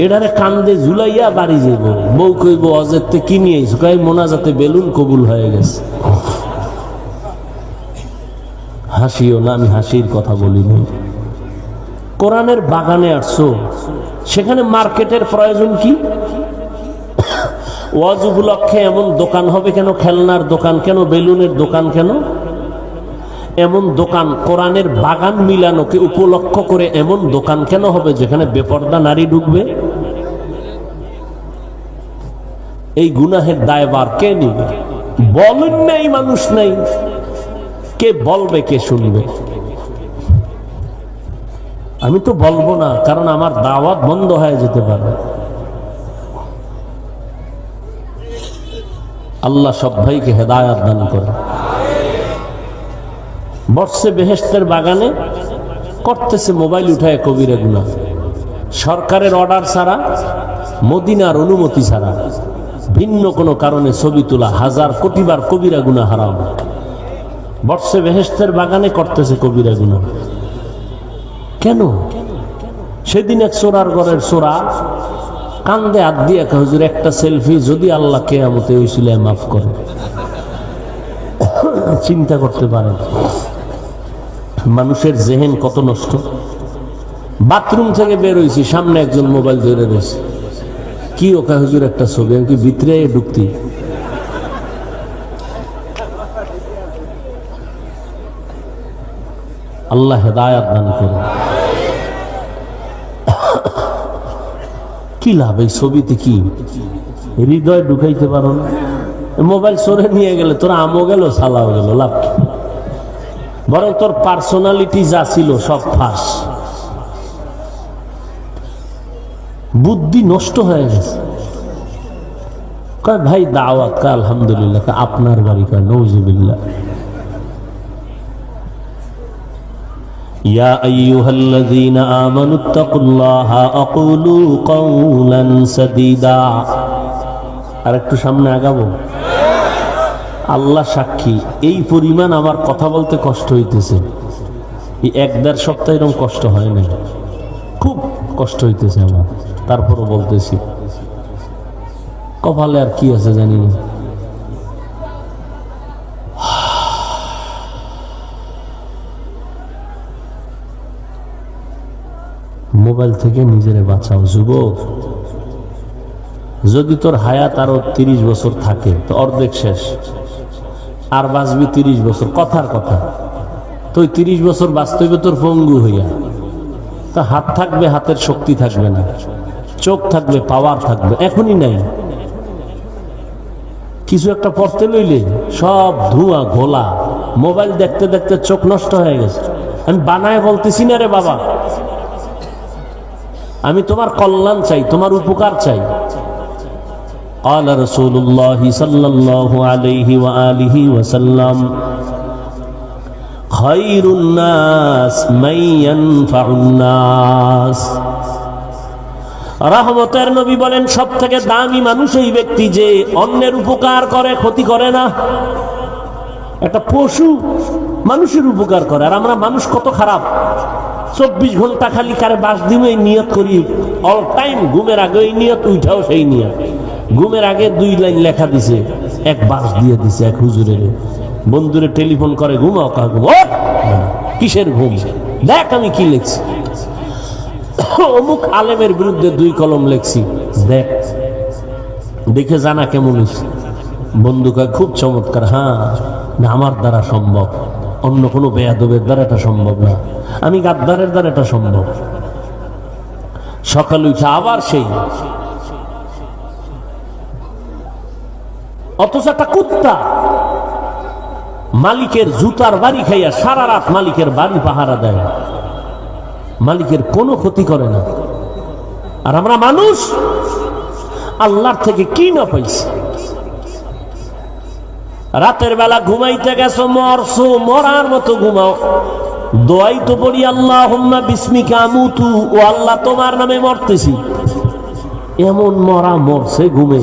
এটারে কান্দে ঝুলাইয়া বাড়ি যাইব। বউ কইব অজেরতে কিনে আইছো, কই মোনাজাতে বেলুন কবুল হয়ে গেছে। হাসিও না, আমি হাসির কথা বলিনি। কোরআনের বাগানে আসছো, সেখানে মার্কেটের প্রয়োজন কি? ওয়াজ উপলক্ষে এমন দোকান হবে কেন? খেলনার দোকান কেন? বেলুনের দোকান কেন? এমন দোকান, কোরআনের বাগান মিলানোকে উপলক্ষ করে এমন দোকান কেন হবে যেখানে বেপর্দা নারী ঢুকবে? এই গুনাহের দায়ভার কে নিবে? বলেন নাই, মানুষ নাই, কে বলবে, কে শুনবে? আমি তো বলবো না, কারণ আমার দাওয়াত বন্ধ হয়ে যেতে পারে। আল্লাহ সব ভাইকে হেদায়াত দান করে। বসছে বেহেশতের বাগানে, করতেছে মোবাইল উঠায় কবিরা গুনাহ। সরকারের অর্ডার ছাড়া, মদিনার অনুমতি ছাড়া, ভিন্ন কোনো কারণে ছবি তোলা হাজার কোটিবার কবিরা গুনাহ হারাম। বসছে বেহেশতের বাগানে, করতেছে কবিরা গুনাহ। কেন? সেদিন এক চোরার ঘরের চোরা কান্দে হাত দিয়ে, হুজুর একটা সেলফি যদি আল্লাহ কিয়ামতে হইছিল মাফ করে। চিন্তা করতে পারেন মানুষের জেহেন কত নষ্ট। বাথরুম থেকে বের হয়েছি, সামনে একজন মোবাইল ধরে রয়েছে, কি ওকা হুজুর একটা ছবি, আমি কি ভিতরে ঢুকতি? আল্লাহ হেদায়াত দান করুন। কি লাভ এই ছবিতে? কি হৃদয় ঢুকাইতে পারো না? মোবাইল সরে নিয়ে গেলে তোর আমও গেল, সালাও গেল, লাভ কি? বরং তোর পার্সোনালিটি যা ছিল সব ফাঁস, বুদ্ধি নষ্ট হয়ে গেছে। কয় ভাই দাওয়াত, কয় আলহামদুলিল্লাহ। আপনার বাড়ি? কয় নউজুবিল্লাহ। ইয়া আইয়ুহাল্লাযীনা আমানুত্তাকুল্লাহা আকুলু কাওলান সাদীদা। আর একটু সামনে আগাবো। আল্লাহ সাক্ষী, এই পরিমাণ আমার কথা বলতে কষ্ট হইতেছে। এই 1-1.5 সপ্তাহ এরকম কষ্ট হয় না, খুব কষ্ট হইতেছে আমার, তারপরও বলতেছি। কপালে আর কি আছে জানি না। মোবাইল থেকে নিজেরে বাঁচাও যুবক। যদি তোর হায়াত আরো 30 বছর থাকে তো অর্ধেক শেষ, আর বাঁচবি 30 বছর। কথার কথা, তুই 30 বছর বাঁচতে হবে তোর পঙ্গু হইয়া। তা হাত থাকবে, হাতের শক্তি থাকবে না, চোখ থাকবে, পাওয়ার থাকবে, এখনই নাই। কিছু একটা পড়তে লইলে সব ধোঁয়া ঘোলা। মোবাইল দেখতে দেখতে চোখ নষ্ট হয়ে গেছে। আমি বানায় বলতেছি না রে বাবা, আমি তোমার কল্যাণ চাই, তোমার উপকার চাই। قال رسول الله صلى الله عليه وآله وسلم خير الناس من ينفع الناس। রহমতের নবী বলেন, সব থেকে দামি মানুষ এই ব্যক্তি যে অন্যের উপকার করে, ক্ষতি করে না। একটা পশু মানুষের উপকার করে, আর আমরা মানুষ কত খারাপ। 24 ঘন্টা খালি কারে বাস দিমে নিয়ত করি, অল টাইম। ঘুমের আগে এই নিয়ত, উঠাও সেই নিয়ত। ঘুমের আগে 2 লাইন লেখা দিছে, এক বাস দিয়ে দিছে এক হুজুরের। বন্ধুরে টেলিফোন করে, ঘুমাও কা ঘুম। কিসের ঘুম? দেখ আমি কি লিখছি। অমুক আলেমের বিরুদ্ধে 2 কলম লেখছি, দেখ, দেখে জানা কেমন হয়েছে। বন্ধু কয় খুব চমৎকার। হ্যাঁ, না আমার দ্বারা সম্ভব, অন্য কোনো বেয়াদবের দ্বারা এটা সম্ভব না, আমি গাদ্দারের দ্বারা এটা সম্ভব। সকালে উঠে আবার সেই। অথচ একটা কুত্তা মালিকের জুতার বাড়ি খাইয়া সারা রাত মালিকের বাড়ি পাহারা দেয়, মালিকের কোনো ক্ষতি করে না। আর আমরা মানুষ আল্লাহর থেকে কি না পাইছি। রাতের বেলা ঘুমাইতে গেছো, মরছো, মরার মতো ঘুমাও। দোয়াই তো পড়ি, আল্লাহুম্মা বিসমিকা আমুতু, ও আল্লাহ তোমার নামে মরতেছি। এমন মরা মরছে ঘুমে,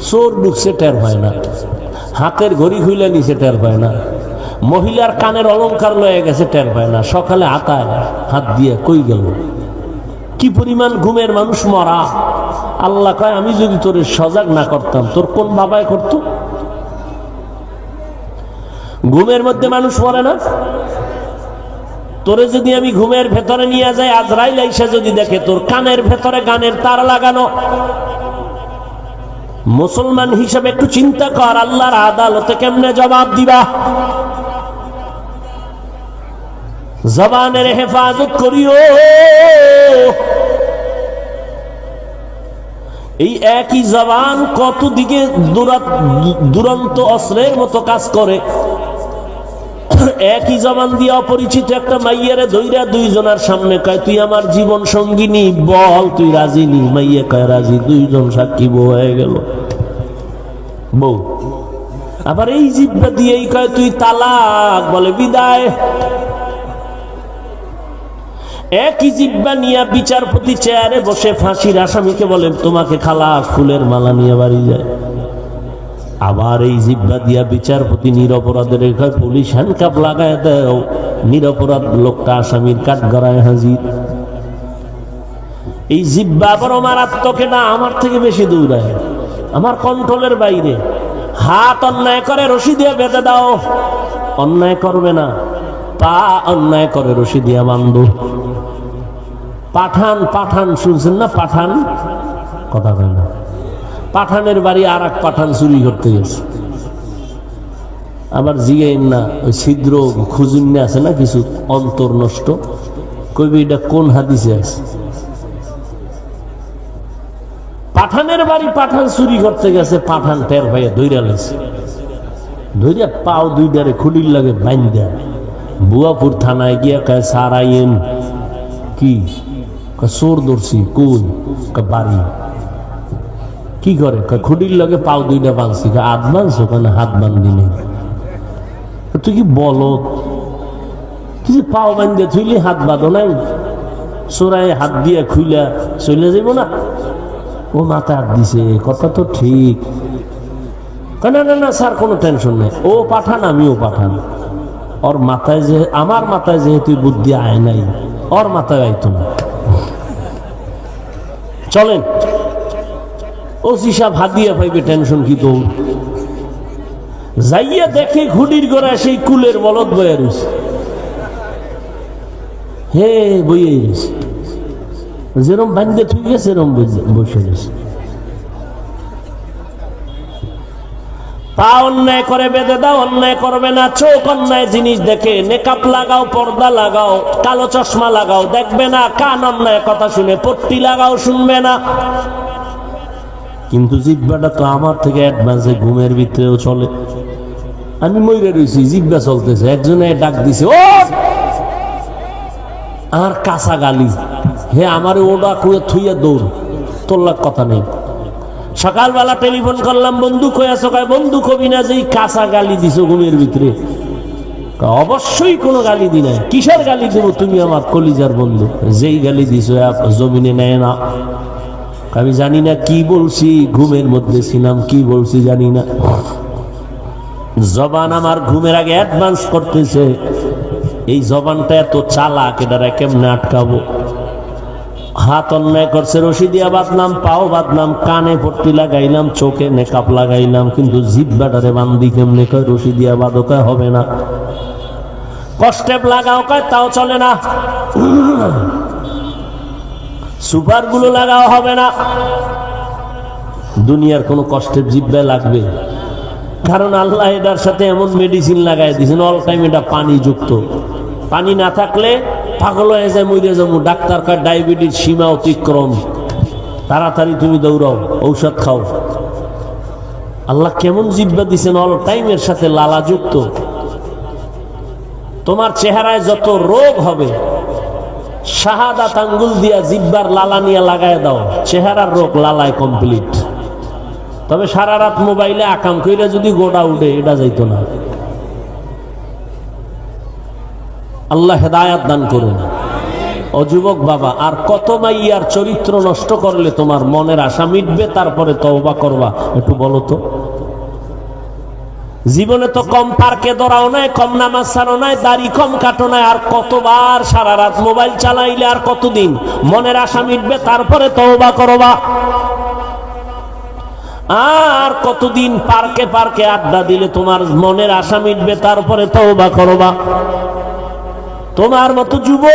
চোর ঢুকছে টের পায় না, হাতের ঘড়ি খুলে নিচে টের পায় না, মহিলার কানের অলংকার লয়ে গেছে টের পায় না, সকালে হাতায় হাত দিয়ে কই গেল। কি পরিমাণ ঘুমের মানুষ মরা। আল্লাহ কয়, আমি যদি তোর সজাগ না করতাম, তোর কোন বাবায় করতো? ঘুমের মধ্যে মানুষ মরে না? তোরে যদি আমি ঘুমের ভেতরে নিয়ে যাই, আজরাইল আইসা যদি দেখে তোর কানের ভেতরে গানের তার লাগানো, মুসলমান হিসাবে একটু চিন্তা কর, আল্লাহর আদালতে কেমনে জবাব দিবা? জবানের হেফাজত করিও। এই একই জবান কত দিকে দুরন্ত অস্ত্রের মতো কাজ করে। একই জবান দিয়ে অপরিচিত একটা মাইয়ারে ধইরা 2 জনের সামনে কয়, তুই আমার জীবন সঙ্গিনী, বল তুই রাজি নি? মাইয়া কয় রাজি। 2 জন সাক্ষী বউ হয়ে গেল, বউ। আবার এই জিহ্বা দিয়েই কয় তুই তালাক, বলে বিদায়। একই জিহ্বা নিয়ে বিচারপতি চেয়ারে বসে ফাঁসির আসামিকে বলে তোমাকে খালাস, ফুলের মালা নিয়ে বাড়ি যায়। আবার এই জিহ্বা দিয়া বিচারপতি নিরপরাধের কয় পুলিশ হ্যান্ডকাপ লাগায় দেও, নিরপরাধ লোকটা আসামির কাঠগড়ায় হাজির। এই জিহ্বা বড় মারাত্মক, না আমার থেকে বেশি দৌড়ায়, আমার কন্ট্রোলের বাইরে। হাত অন্যায় করে রশি দিয়ে বেঁধে দাও, অন্যায় করবে না। পা অন্যায় করে রশি দিয়ে বান্ধো। পাঠান, পাঠান শুনছেন না? পাঠান কথা কয় না। পাঠানের বাড়ি আর এক পাঠান চুরি করতে গেছে। আবার জিগাইন না ওই ছিদ্র খুজুন্নে আছে না কিছু অন্তর নষ্ট, কইবে এটা কোন হাদিসে আছে। পাঠানের বাড়ি পাঠান চুরি করতে গেছে, পাঠান টের ভাইয়া ধইরা লেছে, ধইরা পাও দুইটারে খুলির লাগে বাইন্দা বুয়াপুর থানায় গিয়া কয় স্যার আইন কি, চোর ধরছি, কোন বাড়ি, কি করে খুঁটির লগে পাও দুইটা বাঁধছি, হাত বাঁধছো কেন, হাত বান্ধি নেই। তুই কি বলো, তুই পাও বান্ধে থুইলে হাত বাঁধো নাই, চোরাই হাত দিয়ে খুইলা চলে যাইব না। ও মাথায় হাত দিছে, কথা তো ঠিক। না না না স্যার কোনো টেনশন নেই, ও পাঠান আমিও পাঠান, ওর মাথায় যে আমার মাথায় যেহেতু বুদ্ধি আয় নাই, ওর মাথায় আইতো না। চলেন ওসি সাহেব হাত দিয়ে পাইবে, টেনশন কি তো। যাইয়া দেখে ঘুড়ির গোড়ায় সেই কুলের বলদ বয়ে রয়েছে, হে বইয়ে রয়েছে, যেরম বান্ধে ঠিক আছে সেরম বসে রয়েছে। পা অন্যায় করে বেঁধে দাও, অন্যায় করবে না। চোখ অন্যায় জিনিস দেখে, নেকাপ লাগাও, পর্দা লাগাও, কালো চশমা লাগাও, দেখবে না। কান অন্যায় কথা শুনে, পট্টি লাগাও, শুনবে না। কিন্তু জিব্বাটা তো আমার থেকে অ্যাডভান্সে, ঘুমের ভিতরেও চলে। আমি মইরে রয়েছি, জিব্বা চলতেছে, একজনে ডাক দিছে, ও আর কাঁচা গালি, হে আমারে ওডা কুয়ে থুইয়া দৌড়, তোর কথা নেই। সকালবেলা টেলিফোন করলাম, বন্ধু কই আছো? কয় বন্ধু কবি না, যেই কাঁচা গালি দিছো ঘুমের ভিতরে। অবশ্যই কোনো গালি দি নাই। কিসের গালি দেবো, তুমি আমার কলিজার বন্ধু, যেই গালি দিছো জমিনে নেয় না। আমি জানি না কি বলছি, ঘুমের মধ্যে ছিলাম, কি বলছি জানি না। জবান আমার ঘুমের আগে অ্যাডভান্স করতেছে, এই জবানটা এত চালাক, এটারে কেমনে আটকাবো। হাত অন্যায় করছে, রশি দিয়া বাঁধলাম, পাও বাঁধলাম, কানে পট্টি লাগাইলাম, চোখে নেকাপ লাগাইলাম, কিন্তু জিব্বাটারে বান্ধি কেমনে? কয় রশি দিয়া বাঁধো, কয় হবে না। কষ্টেপ লাগাও, কয় তাও চলে না। সুপার গুলো লাগাও, হবে না। দুনিয়ার কোন কষ্টের জিব্বায় লাগবে, কারণ আল্লাহ এটার সাথে এমন মেডিসিন লাগাই দিয়েছেন, অল টাইম এটা পানি যুক্ত। পানি না থাকলে পাগল হয়ে যায়, মরে যাবো। ডাক্তার কয় ডায়াবেটিস সীমা অতিক্রম, তাড়াতাড়ি তুমি দৌড়াও, ঔষধ খাও। আল্লাহ কেমন জিব্বা দিছেন, অল টাইম এর সাথে লালা যুক্ত। তোমার চেহারায় যত রোগ হবে, শাহাদাত আঙ্গুল দিয়া জিব্বার লালা নিয়ে লাগায় দাও, চেহারার রোগ লালায় কমপ্লিট। তবে সারা রাত মোবাইলে আকাম কইরা যদি গোড়া উঠে, এটা যাইতো না। আল্লাহ হেদায়াত দান করুন। ও যুবক বাবা, আর কত মাইয়ার চরিত্র নষ্ট করলে তোমার মনের আশা মিটবে, তারপরে তওবা করবা? একটু বলো তো। জীবনে তো কম পার্কে দৌড়াও নাই, কম নামাজ ছাড়ো নাই, দাড়ি কম কাটো নাই, আর কতবার সারা রাত মোবাইল চালাইলে আর কতদিন মনের আশা মিটবে, তারপরে তওবা করবা? আর কতদিন পার্কে পার্কে আড্ডা দিলে তোমার মনের আশা মিটবে, তারপরে তওবা করবা? তোমার মতো যুবক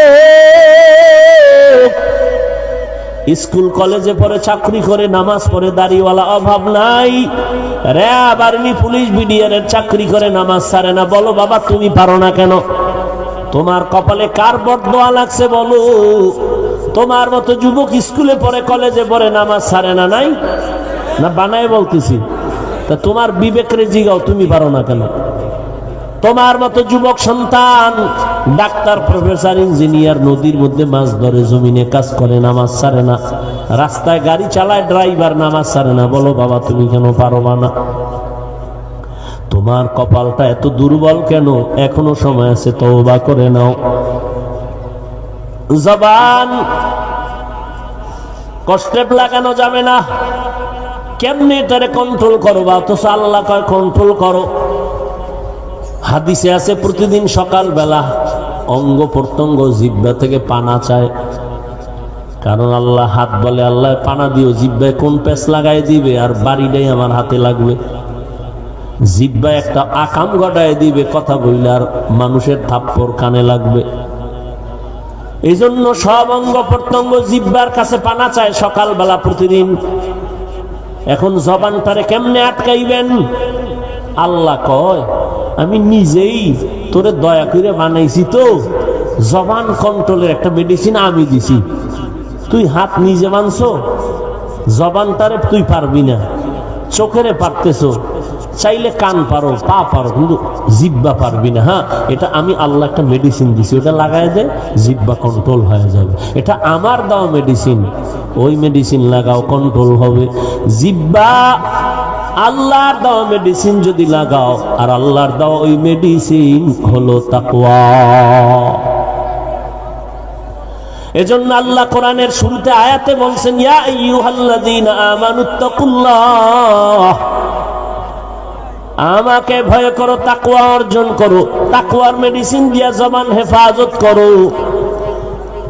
স্কুল কলেজে পড়ে, চাকরি করে, নামাজ পড়ে, দাড়িওয়ালা, অভাব নাই। র্যাব, আর্মি, পুলিশ, বিডিআরের চাকরি করে, নামাজ ছাড়ে না। বলো বাবা, তুমি পারো না কেন? তোমার কপালে কার বদদোয়া লাগছে বলো? তোমার মতো যুবক স্কুলে পড়ে, কলেজে পড়ে, নামাজ ছাড়ে না? নাই না, বানায় বলতেছি। তা তোমার বিবেকরে জিগাও, তুমি পারো না কেন? তোমার মতো যুবক সন্তান ডাক্তার, প্রফেসর, ইঞ্জিনিয়ার, নদীর মধ্যে মাছ ধরে, জমিনে কাজ করে, নামাজ ছাড়ে না। রাস্তায় গাড়ি চালায়, ড্রাইভার, নামাজ ছাড়ে না। বলো বাবা, তুমি কেন পারবা না? তোমার কপালটা এত দুর্বল কেন? এখনো সময় আছে, তওবা করে নাও। জবান কষ্টে লাগানো যাবে না। কেমনে এটারে কন্ট্রোল করবা? অথচ আল্লাহ কয় কন্ট্রোল করো। হাদিসে আছে, প্রতিদিন সকাল বেলা অঙ্গ প্রত্যঙ্গ জিহ্বা থেকে পানা চায়। কারণ আল্লাহ হাত বলে, আল্লাহ পানা দিও, জিহ্বায় কোন পেঁচ লাগাই দিবে, আর বাড়িটাই আমার হাতে লাগবে। জিহ্বা একটা আকাম ঘটায় দিবে, কথা বললে আর মানুষের থাপ্পড় কানে লাগবে। এই জন্য সব অঙ্গ প্রত্যঙ্গ জিহ্বার কাছে পানা চায় সকালবেলা প্রতিদিন। এখন জবানটারে কেমনে আটকাইবেন? আল্লাহ কয় আমি নিজেই তোরে দয়া করে বানাইছি, তো জবান কন্ট্রোলের একটা মেডিসিন আমি দিছি, তুই হাত নিজে বানছো, জবানটারে তুই পারবি না, চোখেরে পারতেছো, চাইলে কান পারো, পা পারো, কিন্তু জিহ্বা পারবি না। হ্যাঁ, এটা আমি আল্লাহ একটা মেডিসিন দিছি, ওটা লাগাই দে, জিহ্বা কন্ট্রোল হয়ে যাবে। এটা আমার দেওয়া মেডিসিন, ওই মেডিসিন লাগাও, কন্ট্রোল হবে। জিহ্বা আল্লাহর দেওয়া মেডিসিন যদি লাগাও, আর আল্লাহর দেওয়া ওই মেডিসিন হলো তাকওয়া। এজন্য আল্লাহ কোরআনের শুরুতে আয়াতে বলছেন, ইয়া আইয়ুহাল্লাযীনা আমানুত্তাকুল্লাহ, আমাকে ভয় করো, তাকওয়া অর্জন করো। তাকওয়ার মেডিসিন দিয়া জবান হেফাজত করো,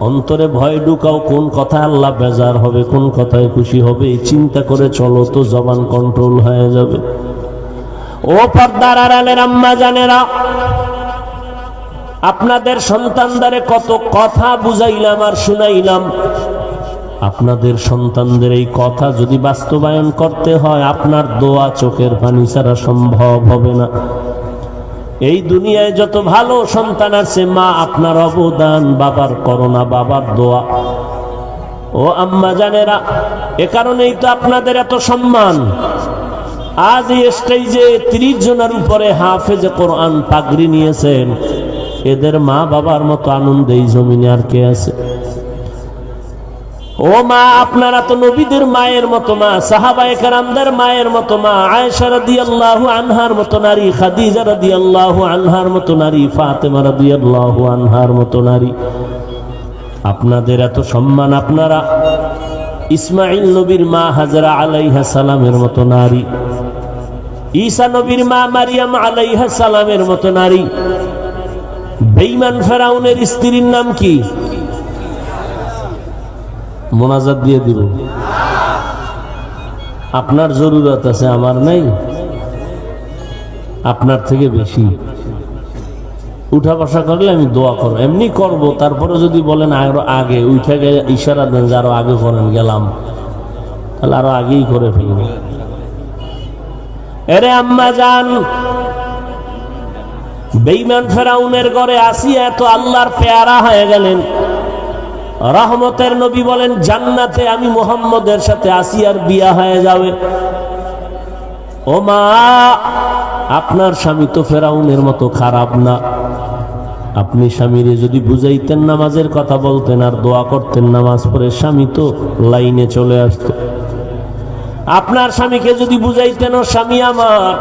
অন্তরে ভয় ঢুকাও, কোন কথা আল্লাহ বেজার হবে, কোন কথায় খুশি হবে, চিন্তা করে চলো, তো জবান কন্ট্রোল হয়ে যাবে। ও পর্দার আড়ালের আম্মা জানেরা, আপনাদের সন্তানদারে কত কথা বুঝাইলাম আর শুনাইলাম, আপনাদের সন্তানদের এই কথা যদি বাস্তবায়ন করতে হয়, আপনার দোয়া চোখের পানি ছাড়া সম্ভব হবে না। এই দুনিয়ায় যত ভালো সন্তান আছে, মা আপনার অবদান, বাবার করোনা, বাবার দোয়া। ও আম্মা জানেরা, এ কারণেই তো আপনাদের এত সম্মান। আজ এই স্টেজে 30 জনের উপরে হাফেজে কোরআন পাগড়ি নিয়েছেন, এদের মা বাবার মতো আনন্দ এই জমিনে আর কে আছে? ও মা, আপনারা তো নবীদের মায়ের মতো মা, সাহাবায়ে কেরামদের মায়ের মতো মা, আয়েশা রাদিয়াল্লাহু আনহার মতো নারী, খাদিজা রাদিয়াল্লাহু আনহার মতো নারী, ফাতেমা রাদিয়াল্লাহু আনহার মতো নারী। আপনাদের এত সম্মান, আপনারা ইসমাঈল নবীর মা হাজরা আলাইহিস সালামের মতো নারী, ঈসা নবীর মা মারিয়াম আলাইহিস সালামের মতো নারী। বেঈমান ফেরাউনের স্ত্রীর নাম কি? মোনাজাত দিয়ে দিব। আপনার জরুরত আছে, আমার নাই, আপনার থেকে বেশি। উঠা বসা করলে আমি দোয়া করব, এমনি করব, তারপরে যদি বলেন আরো আগে উঠে গেলে ইশারা দেন যে আরো আগে করেন, গেলাম, তাহলে আরো আগেই করে ফেলব। এরে আম্মা জান, বেঈমান ফেরাউনের ঘরে আসিয়া এত আল্লাহর পেয়ারা হয়ে গেলেন। রহমতের নবী বলেন, জান্নাতে আমি মুহাম্মদের সাথে আসিয়ার বিয়া হয়ে যাবে। ও মা, আপনার স্বামী তো ফেরাউনের মতো খারাপ না। আপনি স্বামীরে যদি বুঝাইতেন, নামাজের কথা বলতেন আর দোয়া করতেন, নামাজ পড়ে, স্বামী তো লাইনে চলে আসতো। আপনার স্বামীকে যদি বুঝাইতেন, ও স্বামী আমার,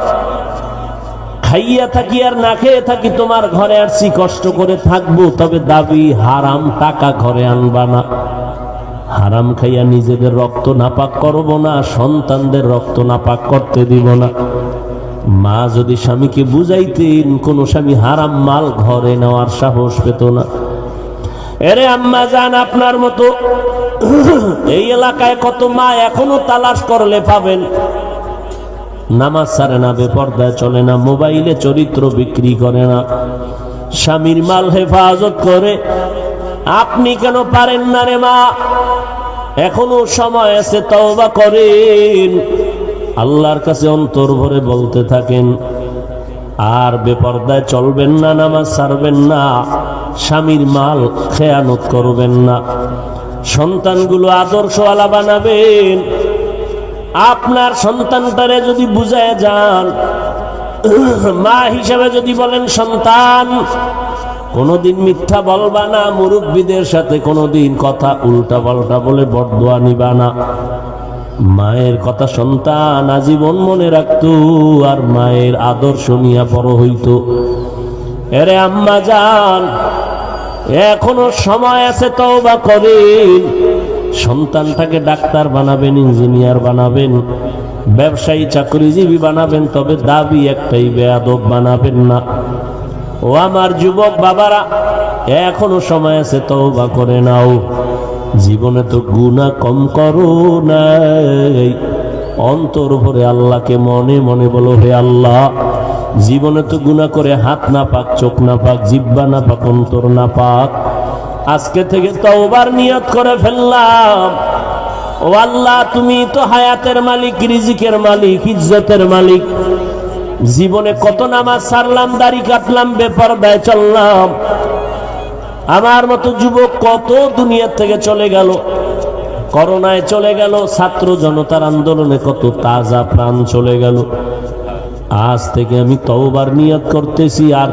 খাইয়া থাকি আর না খেয়ে থাকি, তোমার ঘরে আসছি, কষ্ট করে থাকবো, তবে দাবি হারাম টাকা ঘরে আনবা না। হারাম খাইয়া নিজেদের রক্ত নাপাক করব না, সন্তানদের রক্ত নাপাক করতে দিব না। মা যদি স্বামীকে বুঝাইতেন, কোন স্বামী হারাম মাল ঘরে নেওয়ার সাহস পেত না। এরে আম্মা জান, আপনার মতো এই এলাকায় কত মা এখনো তালাশ করলে পাবেন। নামাজ ছাড়ে না, বেপরদায় চলে না, মোবাইলে চরিত্র বিক্রি করে না, স্বামীর মাল হেফাজত করে। আপনি কেন পারেন না রে মা? এখনো সময় আছে, তওবা করেন, আল্লাহর কাছে অন্তর ভরে বলতে থাকেন। আর বেপরদায় চলবেন না, নামাজ ছাড়বেন না, স্বামীর মাল খেয়ানত করবেন না, সন্তানগুলো আদর্শওয়ালা বানাবেন। আপনার সন্তানটারে যদি বুঝায় যান, মা হিসাবে যদি বলেন, সন্তান কোনদিন মিথ্যা বলবা না, মুরব্বীদের সাথে কোনদিন কথা উল্টা পাল্টা বলে বদদোয়া নিবা না। মায়ের কথা সন্তান আজীবন মনে রাখতো, আর মায়ের আদর্শ নিয়ে বড় হইতো। এরে আম্মা জান, এখনো সময় আছে, তওবা করেন। সন্তানটাকে ডাক্তার বানাবেন, ইঞ্জিনিয়ার বানাবেন, ব্যবসায়ী চাকরিজীবী বানাবেন, তবে দাবি একটাই, বেয়াদব বানাবেন না। ও আমার যুবক বাবারা, এখনো সময় আছে, তওবা করে নাও। জীবনে তো গুনাহ কম করো নাই, অন্তর ভরে আল্লাহকে মনে মনে বলো, হে আল্লাহ, জীবনে তো গুনাহ করে হাত না পাক, চোখ না পাক, জিহ্বা না পাক, অন্তর না পাক, আজকে থেকে তওবার নিয়ত করে ফেললাম। ও আল্লাহ, তুমি তো হায়াতের মালিক, রিজিকের মালিক, ইজ্জতের মালিক। জীবনে কত নামাজ ছাড়লাম, দাড়ি কাটলাম, বেপরদায় চললাম। আমার মতো যুবক কত দুনিয়া থেকে চলে গেল, করোনায় চলে গেল, ছাত্র জনতার আন্দোলনে কত তাজা প্রাণ চলে গেল। আজ থেকে আমি তওবার নিয়ত করতেছি, আর